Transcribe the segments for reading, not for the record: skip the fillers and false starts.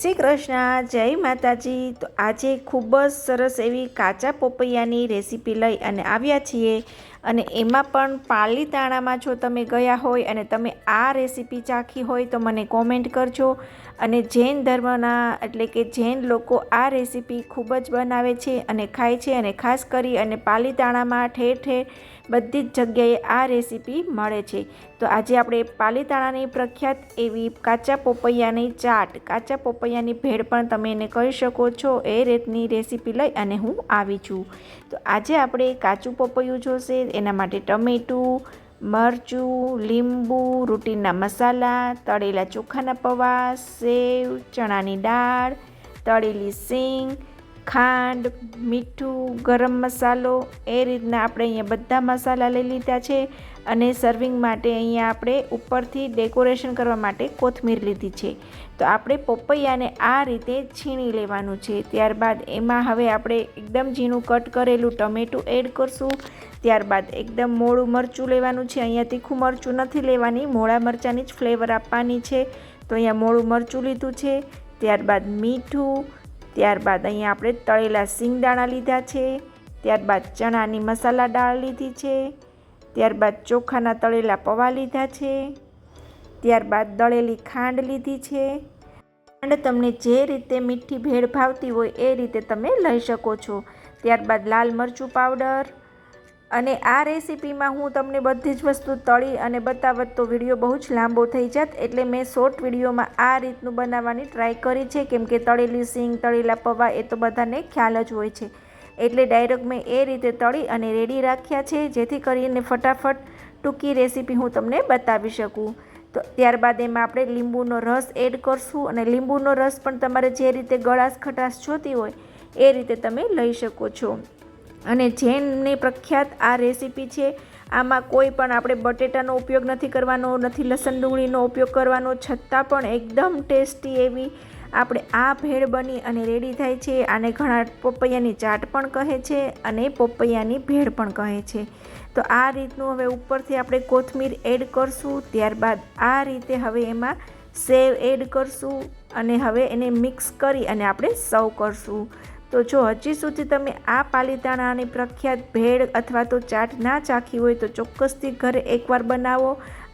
શ્રી કૃષ્ણ, જય માતાજી। તો આજે ખૂબ જ સરસ એવી કાચા પપૈયાની રેસીપી લઈ અને આવ્યા છીએ અને એમાં પણ પાલીતાણામાં જો તમે ગયા હોય અને તમે આ રેસીપી ચાખી હોય તો મને કોમેન્ટ કરજો। અને જૈન ધર્મના એટલે કે જૈન લોકો આ રેસીપી ખૂબ જ બનાવે છે અને ખાય છે, અને ખાસ કરી અને પાલીતાણામાં ઠેર ઠેર બધી જ જગ્યાએ આ રેસીપી મળે છે। તો આજે આપણે પાલીતાણાની પ્રખ્યાત એવી કાચા પપૈયાની ચાટ, કાચા પપૈયાની ભેળ પણ તમે એને કહી શકો છો, એ રીતની રેસીપી લઈ અને હું આવી છું। તો આજે આપણે કાચું પપૈયું જોશે, એના માટે ટમેટું, મરચું, લીંબુ, રૂટીનના મસાલા, તળેલા ચોખાના પૌવા, સેવ, ચણાની દાળ, તળેલી સિંગ, ખાંડ, મીઠું, ગરમ મસાલો, એ રીતના આપણે અહીંયા બધા મસાલા લઈ લીધા છે। અને સર્વિંગ માટે અહીંયા આપણે ઉપરથી ડેકોરેશન કરવા માટે કોથમીર લીધી છે। તો આપણે પપૈયાને આ રીતે છીણી લેવાનું છે। ત્યારબાદ એમાં હવે આપણે એકદમ ઝીણું કટ કરેલું ટમેટું એડ કરશું। ત્યારબાદ એકદમ મોળું મરચું લેવાનું છે। અહીંયા તીખું મરચું નથી લેવાની, મોળા મરચાંની જ ફ્લેવર આપવાની છે। તો અહીંયા મોળું મરચું લીધું છે। ત્યારબાદ મીઠું, ત્યારબાદ અહીંયા આપણે તળેલા સિંગદાણા લીધા છે। ત્યારબાદ ચણાની મસાલા દાળ લીધી છે। ત્યારબાદ ચોખાના તળેલા પૌવા લીધા છે। ત્યારબાદ દળેલી ખાંડ લીધી છે। ખાંડ તમને જે રીતે મીઠી ભેળ ભાવતી હોય એ રીતે તમે લઈ શકો છો। ત્યારબાદ લાલ મરચું પાવડર। અને આ રેસીપીમાં હું તમને બધી જ વસ્તુ તળી અને બતાવત તો વિડીયો બહુ જ લાંબો થઈ જાત, એટલે મેં શોર્ટ વિડીયોમાં આ રીતનું બનાવવાની ટ્રાય કરી છે। કેમ કે તળેલી સિંગ, તળેલા પૌવા એ તો બધાને ખ્યાલ જ હોય છે, એટલે ડાયરેક્ટ મેં એ રીતે તળી અને રેડી રાખ્યા છે, જેથી કરીને ફટાફટ ટૂંકી રેસીપી હું તમને બતાવી શકું। તો ત્યારબાદ એમાં આપણે લીંબુનો રસ એડ કરશું, અને લીંબુનો રસ પણ તમારે જે રીતે ગળાશ ખટાશ જોતી હોય એ રીતે તમે લઈ શકો છો। અને જૈનની પ્રખ્યાત આ રેસીપી છે। આમાં કોઈ પણ આપણે બટેટાનો ઉપયોગ નથી કરવાનો, નથી લસણ ડુંગળીનો ઉપયોગ કરવાનો, છતાં પણ એકદમ ટેસ્ટી એવી આપણે આ ભેળ બની અને રેડી થાય છે। આને ઘણા પપૈયાની ચાટ પણ કહે છે અને પપૈયાની ભેળ પણ કહે છે। તો આ રીતનું હવે ઉપરથી આપણે કોથમીર એડ કરશું। ત્યારબાદ આ રીતે હવે એમાં સેવ એડ કરશું અને હવે એને મિક્સ કરી અને આપણે સર્વ કરશું। તો જો હજી સુધી તમે આ પાલીતાણાની પ્રખ્યાત ભેળ અથવા તો ચાટ ના ચાખી હોય તો ચોક્કસથી ઘરે એકવાર બનાવો।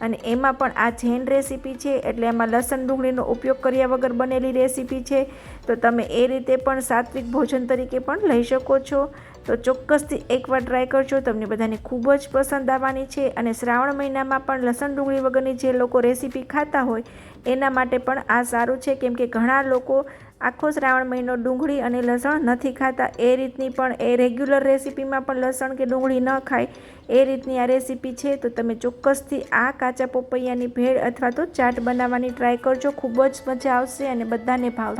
અને એમાં પણ આ જૈન રેસીપી છે, એટલે એમાં લસણ ડુંગળીનો ઉપયોગ કર્યા વગર બનેલી રેસીપી છે। તો તમે એ રીતે પણ સાત્વિક ભોજન તરીકે પણ લઈ શકો છો। તો ચોક્કસથી એકવાર ટ્રાય કરજો, તમને બધાને ખૂબ જ પસંદ આવવાની છે। અને શ્રાવણ મહિનામાં પણ લસણ ડુંગળી વગરની જે લોકો રેસીપી ખાતા હોય એના માટે પણ આ સારું છે, કેમ કે ઘણા લોકો આખો શ્રાવણ મહિનો ડુંગળી અને લસણ નથી ખાતા। એ રીતની પણ એ રેગ્યુલર રેસીપીમાં પણ લસણ કે ડુંગળી ન ખાય એ રીતની આ રેસીપી છે। તો તમે ચોક્કસથી આ કાચા પપૈયાની ભેળ અથવા તો ચાટ બનાવવાની ટ્રાય કરજો, ખૂબ જ મજા આવશે અને બધાને ભાવશે।